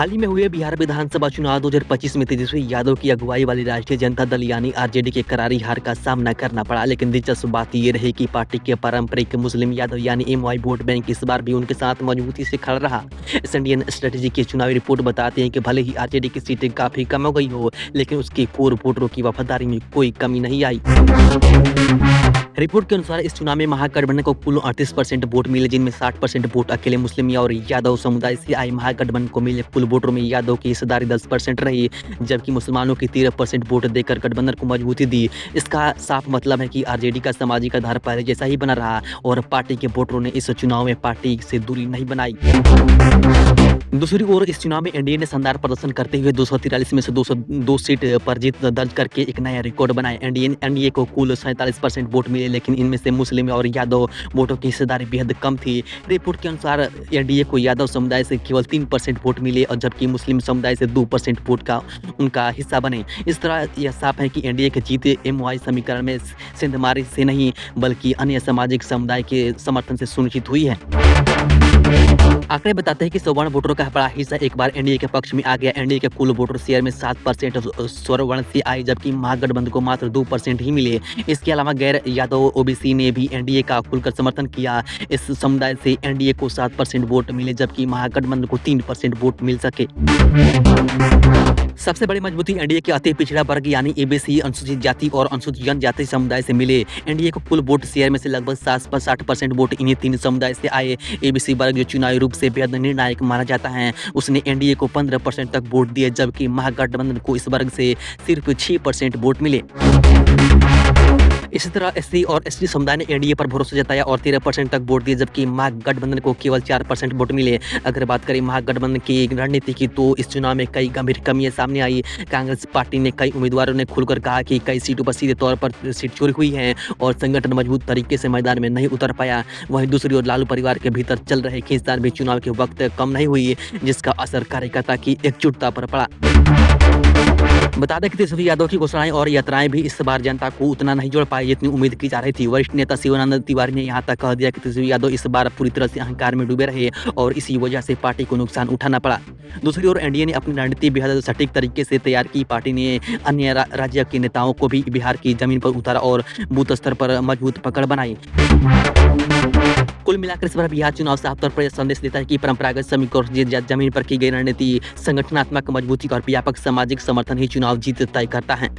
हाल ही में हुए बिहार विधानसभा चुनाव 2025 में तेजस्वी यादव की अगुवाई वाली राष्ट्रीय जनता दल यानी आरजेडी के करारी हार का सामना करना पड़ा। लेकिन दिलचस्प बात ये रही कि पार्टी के पारंपरिक मुस्लिम यादव यानी एमवाई वोट बैंक इस बार भी उनके साथ मजबूती से खड़ा रहा। इस इंडियन स्ट्रेटेजी की चुनावी रिपोर्ट बताते हैं कि भले ही आरजेडी की सीटें काफी कम हो गई हो, लेकिन उसकी कोर वोटरों की वफादारी में कोई कमी नहीं आई। रिपोर्ट के अनुसार इस चुनाव में महागठबंधन को कुल 38% वोट मिले, जिनमें 60% वोट अकेले मुस्लिम और यादव समुदाय से आए। महागठबंधन को मिले कुल वोटरों में यादव की हिस्सेदारी 10% रही, जबकि मुसलमानों की 13% वोट देकर गठबंधन को मजबूती दी। इसका साफ मतलब है कि आरजेडी का सामाजिक आधार पहले जैसा ही बना रहा और पार्टी के वोटरों ने इस चुनाव में पार्टी से दूरी नहीं बनाई। दूसरी ओर इस चुनाव में एनडीए ने शानदार प्रदर्शन करते हुए 243 में से 202 सीट पर जीत दर्ज करके एक नया रिकॉर्ड बनाया। एनडीए को कुल 47% वोट मिले, लेकिन इनमें से मुस्लिम और यादव वोटों की हिस्सेदारी बेहद कम थी। रिपोर्ट के अनुसार एनडीए को यादव समुदाय से केवल 3% वोट मिले और जबकि मुस्लिम समुदाय से 2% वोट का उनका हिस्सा बने। इस तरह यह साफ है कि एनडीए की जीत एमवाई समीकरण में सेंधमारी से नहीं बल्कि अन्य सामाजिक समुदाय के समर्थन से सुनिश्चित हुई है। आंकड़े बताते हैं कि सवर्ण वोटरों का बड़ा हिस्सा एक बार एनडीए के पक्ष में आ गया। एनडीए के कुल वोटर शेयर में 7% स्वर्ण से आए, जबकि महागठबंधन को मात्र 2% ही मिले। इसके अलावा गैर यादव ओबीसी ने भी एनडीए का खुलकर समर्थन किया। इस समुदाय से एनडीए को 7% वोट मिले, जबकि महागठबंधन को 3% वोट मिल सके। सबसे बड़ी मजबूती एनडीए के अति पिछड़ा वर्ग यानी एबीसी, अनुसूचित जाति और अनुसूचित जनजाति समुदाय से मिले। एनडीए को कुल वोट शेयर में से लगभग 60% वोट इन्हीं तीन समुदाय से आए। एबीसी वर्ग जो चुनावी रूप से बेहद निर्णायक माना जाता है, उसने एनडीए को 15% तक वोट दिए, जबकि महागठबंधन को इस वर्ग से सिर्फ 6% वोट मिले। इसी तरह एससी और एसटी समुदाय ने एनडीए पर भरोसा जताया और 13% तक वोट दिए, जबकि महागठबंधन को केवल 4% वोट मिले। अगर बात करें महागठबंधन की रणनीति की, तो इस चुनाव में कई गंभीर कमियां सामने आई। कांग्रेस पार्टी ने कई उम्मीदवारों ने खुलकर कहा कि कई सीटों पर सीधे तौर पर सीट चोरी हुई है और संगठन मजबूत तरीके से मैदान में नहीं उतर पाया। वहीं दूसरी ओर लालू परिवार के भीतर चल रहे खींचतान भी चुनाव के वक्त कम नहीं हुई, जिसका असर कार्यकर्ता की एकजुटता पर पड़ा। बता दें कि तेजस्वी यादव की घोषणाएं और यात्राएं भी इस बार जनता को उतना नहीं जोड़ पाई जितनी उम्मीद की जा रही थी। वरिष्ठ नेता शिवानंद तिवारी ने यहां तक कह दिया कि तेजस्वी यादव इस बार पूरी तरह से अहंकार में डूबे रहे और इसी वजह से पार्टी को नुकसान उठाना पड़ा। दूसरी ओर एनडीए ने अपनी रणनीति बेहद सटीक तरीके से तैयार की। पार्टी ने अन्य राज्य के नेताओं को भी बिहार की जमीन पर उतारा और बूथ स्तर पर मजबूत पकड़ बनाई। कुल मिलाकर इस बार बिहार चुनाव साफ तौर पर यह संदेश देता है कि परंपरागत समीकरण जमीन पर की गई रणनीति, संगठनात्मक मजबूती और व्यापक सामाजिक समर्थन ही चुनाव जीत तय करता है।